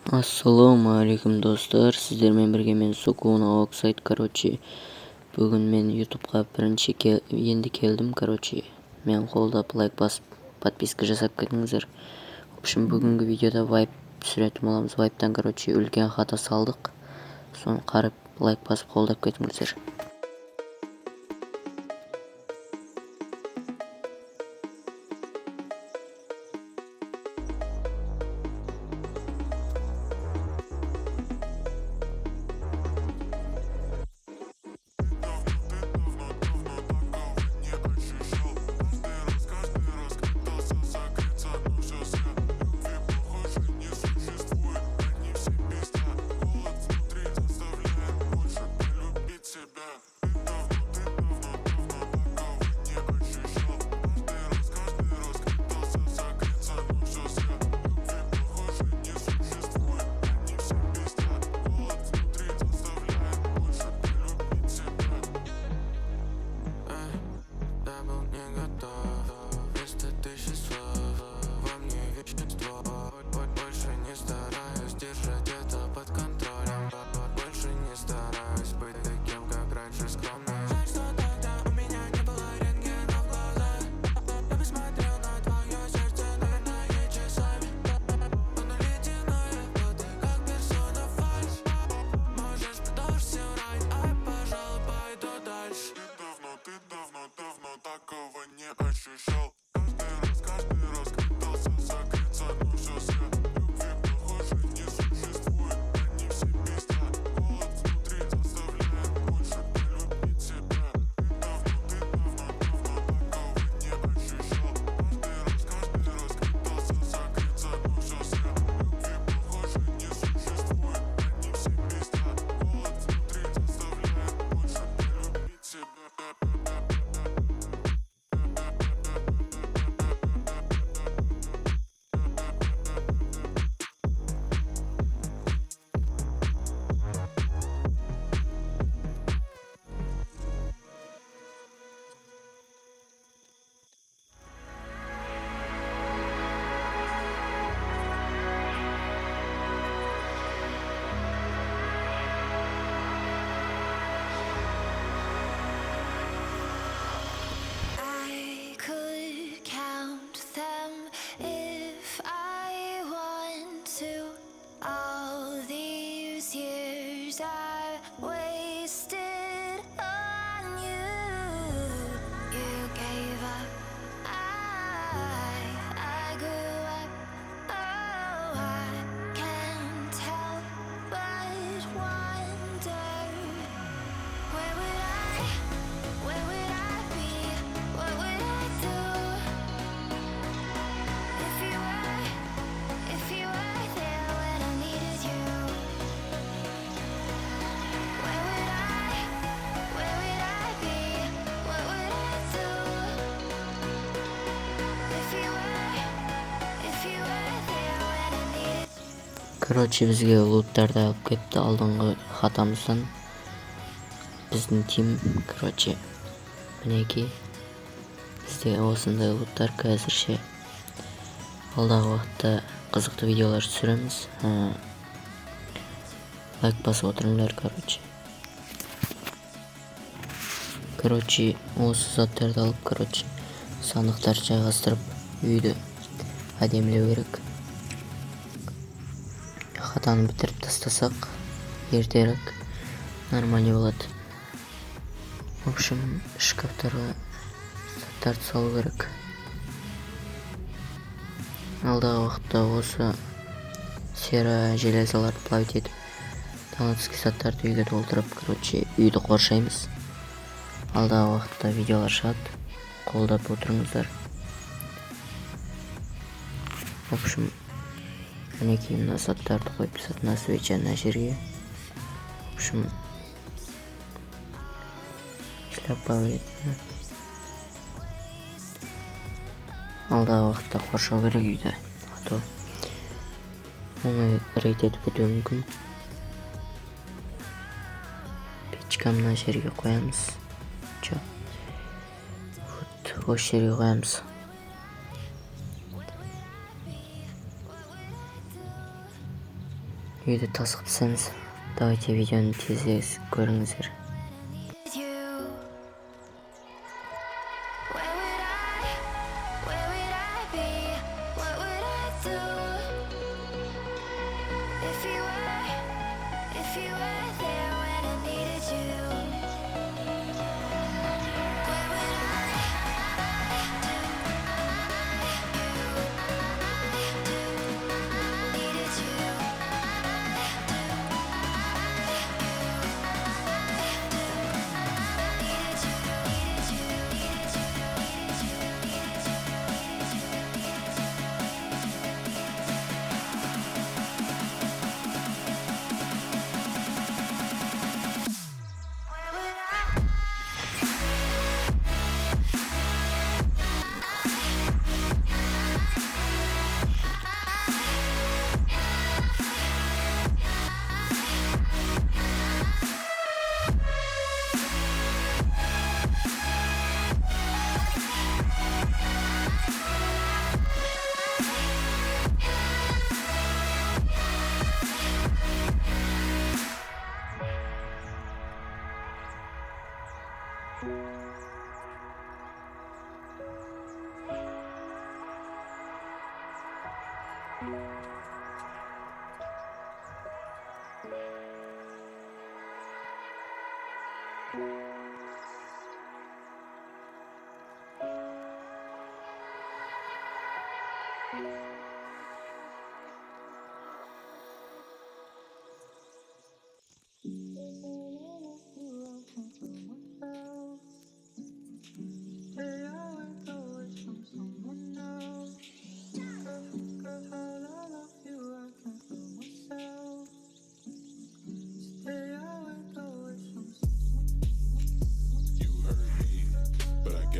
Ассалаумағалейкум достар, сіздермен бірге мен Сукуна Оксайд. Бүгін мен ютубқа енді келдім. Мен қолдап лайк басып подписка жасап кетіңіздер. Бүгінгі видеода вайп түсіретін боламыз. Вайптан үлкен хата салдық. Соны қарып лайк басып қолдап кетіңіздер. Бізге луттарды алып кетті алдыңғы хатамыздан. Біздің тим, мінекей. Бізде осындай луттар қазірше. Алдағы уақытта қызықты видеолар түсіреміз. Лайк басып отырыңдар, осы заттарды алып, сандықтар жайғастырып, үйді әдемілеу керек. Хатаны бітіріп тастасақ, ертерек нормально болады. Шкафтарға заттарды салу керек. Алдағы уақытта осы сера железаларды плавить етіп, таңатүскі заттарды үйге толтырып, үйді қоршаймыз. Алдағы уақытта видеолар шығады. Қолдап отырыңыздар. Мінекей мына заттарды қойып сатына свечаны жерге. Алдағы уақытта қоршау керек үйді. Оңай рейд етіп кетуі мүмкін. Печка мына жерге қоямыз. Осы жерге қоямыз. үйді тасқыпсаңыз, давайте видеоны тезірек көріңіздер.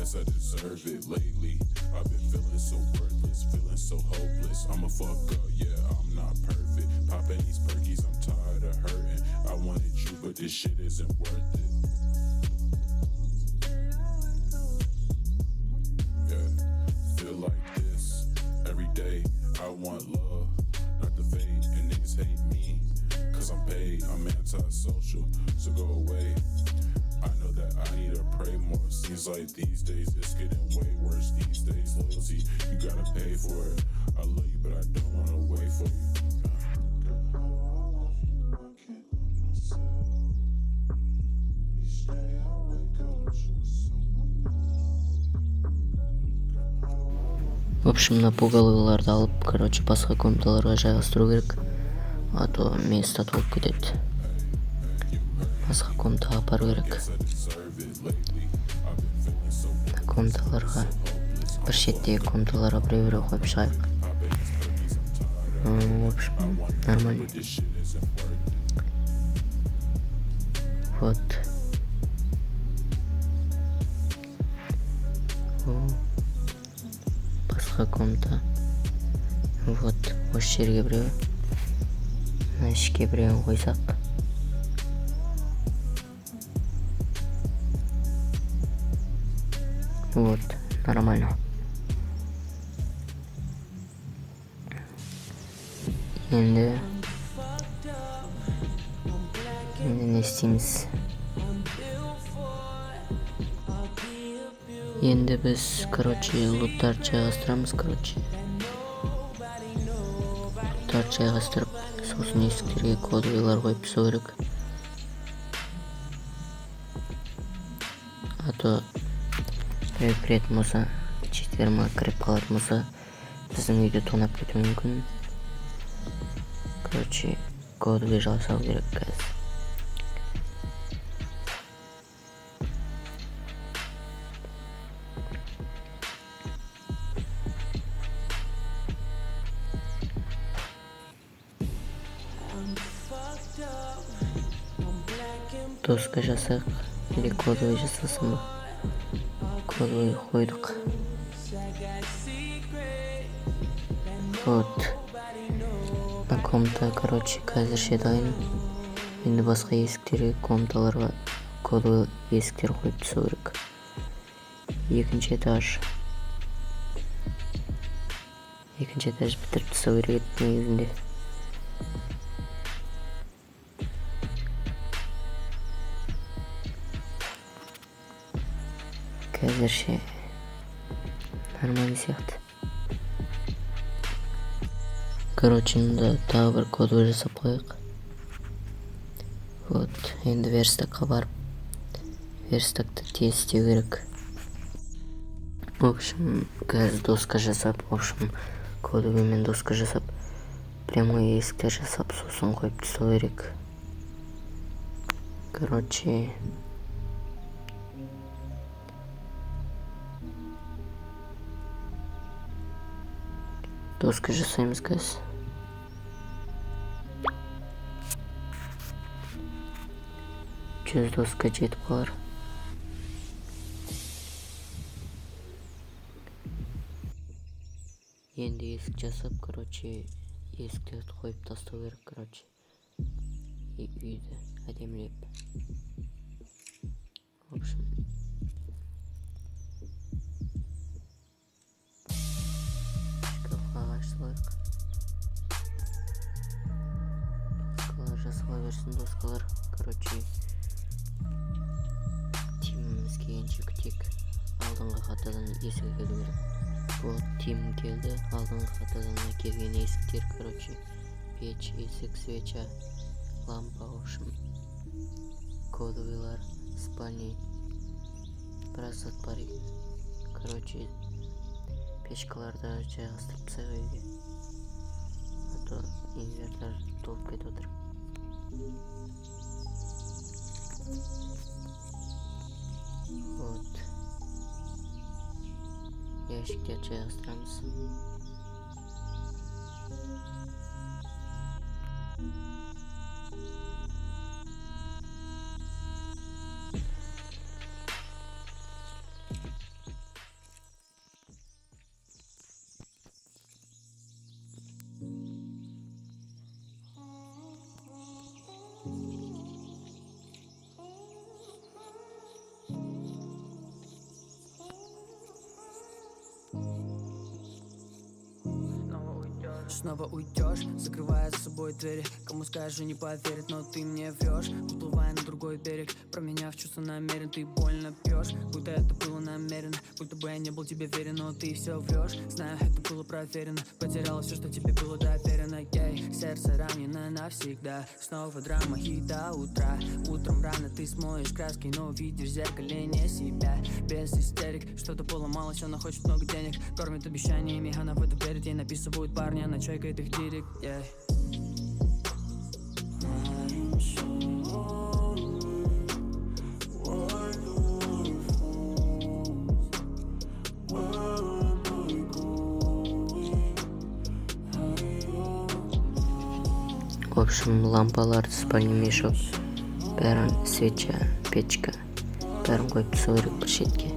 I deserve it lately. I've been feeling so worthless, feeling so hopeless. I'm a fuck up, yeah, I'm not perfect. Popping these perkies, I'm tired of hurting. I wanted you, but this shit isn't worth it. Yeah, feel like this every day. I want love, not the fate. And niggas hate me, cause I'm paid. I'm antisocial, so go away. I know that I need to pray more. Seems like these days it's getting way worse. These days loyalty, you gotta pay for it. I love you, but I don't wanna wait for you. В общем, напугалыларды алып, короче, басқа комнаталарға жайғастыру керек, а то место толып кетеді. Басқа комнатаға апару керек. Комнаталарға, бір шеттегі комнаталарға біреу қойып шығайық. В общем, нормально. Вот. Басқа комната. Вот, осы жерге біреу. Мына ішке біреуін қойсақ. Вот, нормально. Енді не істейміз? Енді біз, короче, луттарды жайғастырамыз, короче. Луттарды жайғастырып, сосын есіктерге кодовыйлар қойып тастау керек. А то біреу кіретін болса, читеріма кіріп қалатын болса, біздің үйді тонап кетуі мүмкін. Короче, кодовый жасау керек қазір. Доска жасақ, или кодовый жасасың ба? Кодовый қойдық. Вот. На комната, короче, қазірше дайын. Енді басқа есіктерге, комнаталарға кодовый есіктер қойып тастау керек. Екінші этаж бітіріп тастау керек негізінде. Қазірше нормальный сияқты. Короче, мында тағы бір кодовый жасап қояйық. Вот, енді верстакқа барып, верстакты тез істеу керек. В общем, қазір доска жасап, кодовыймен доска жасап, прямой есіктер жасап, сосын қойып тастау керек. Короче, доска жасаймыз қазір. Жүз доска жетіп қалар. Енді есік жасап, короче, есіктерді қойып тастау керек, короче. Үйді әдемілеп. В общем, шкафқа ашсылайық. Доскалар жасала берсін, доскалар. Короче, тиміміз келгенше күтейік. Алдыңғы хатадан есігі келу керек. Вот, тим келді. Алдыңғы хатадан келген есіктер, короче, печь, есік, свеча, лампа, в общем, кодовыйлар, спальни, біраз зат бар екен. Короче, печкаларды жайғастырып тастайық үйге. А то инвертор толып кетіп отыр. Вот. Ящиктерді жайғастырамыз. Снова уйдешь, закрывая за собой двери. Кому скажешь, не поверит, но ты мне врешь. Уплывая на другой берег, променяв чувства намерен. Ты больно пьешь, будто это было намеренно. Будто бы я не был тебе верен, но ты все врешь. Знаю, это было проверено. Потеряла все, что тебе было доверено. Сердце ранено навсегда. Снова драма и до утра. Утром рано ты смоешь краски, но видишь в зеркале не себя. Без истерик, что-то поломалось, она хочет много денег. Кормит обещаниями, она в это верит. Ей написывают парни, она чайкает их директ, В общем, лампаларды, спальный мешок, бәрін, свеча, печка, бәрін қойып тастау керек бір шетке.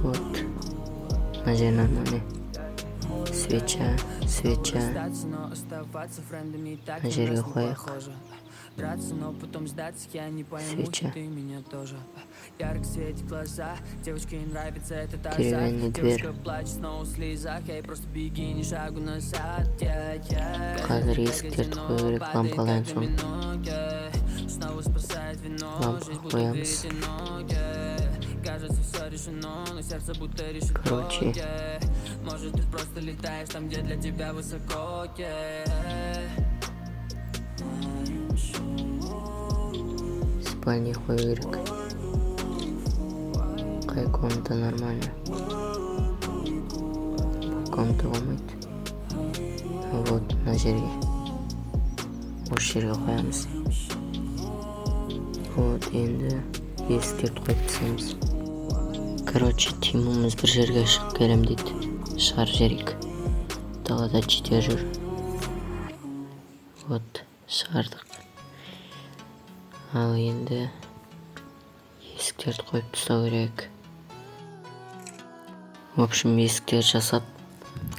Вот. Мына жер нормальный. Свеча. Мына жерге қояйық. Свеча. Деревянный дверь. Қазір есіктерді қою керек, лампадан соң. Лампа қоямыз. Кажется, все решено, но сердце будто решено. Короче, может, ты просто летаешь там, где для тебя высоко. спальни қою керек. Қай комната нормально. Комната болмайды. Вот, мына жерге. Осы жерге қоямыз. Вот, енді есіктерді қойып тастаймыз. Короче, тиміміз бір жерге шығып келем дейді. Шығар жерік. Далада жете жүр. Вот, шығардық. Ал енді есіктерді қойып тастау керек. В общем, есіктер жасап,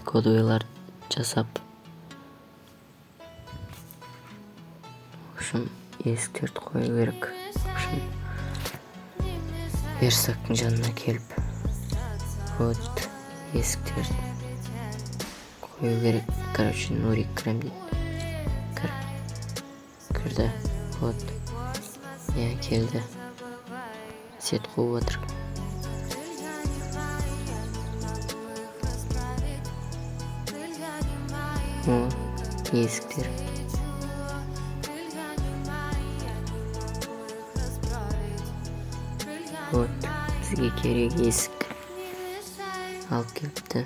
кодовыйлар жасап. В общем, есіктерді қою керек. В общем, верстактың жанына келіп, вот, есіктерді қою керек. Короче, Нурик кірем дейді. Кірді, вот, келді. свет қуып жатыр. О, есіктер. Вот, бізге керек есік алып келіпті.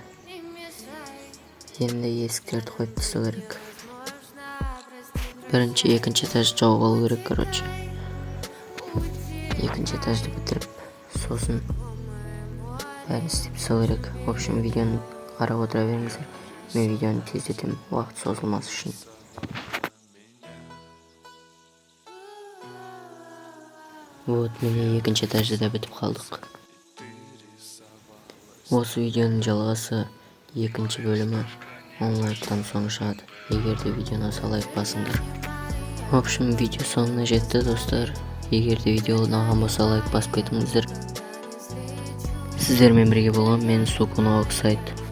Енді есіктерді қойып тастау керек. Бірінші, екінші этаж жауып алу керек, короче. Екінші этажды бітіріп, сосын бәрін істеп тастау керек. В общем, видеоны қарап отыра беріңіздер. Мен видеоны тездетемін, уақыт созылмас үшін. Вот, міне екінші этажды да бітіп қалдық. Осы видеоның жалғасы екінші бөлімі онлайктан соң шығады. Егер де видеоны аса лайк басыңдар. В общем, видео соңына жетті, достар. Егер де видео ұнаған болса лайк басып кетіңіздер. Сіздермен бірге болған мен Сукуна Оксайд.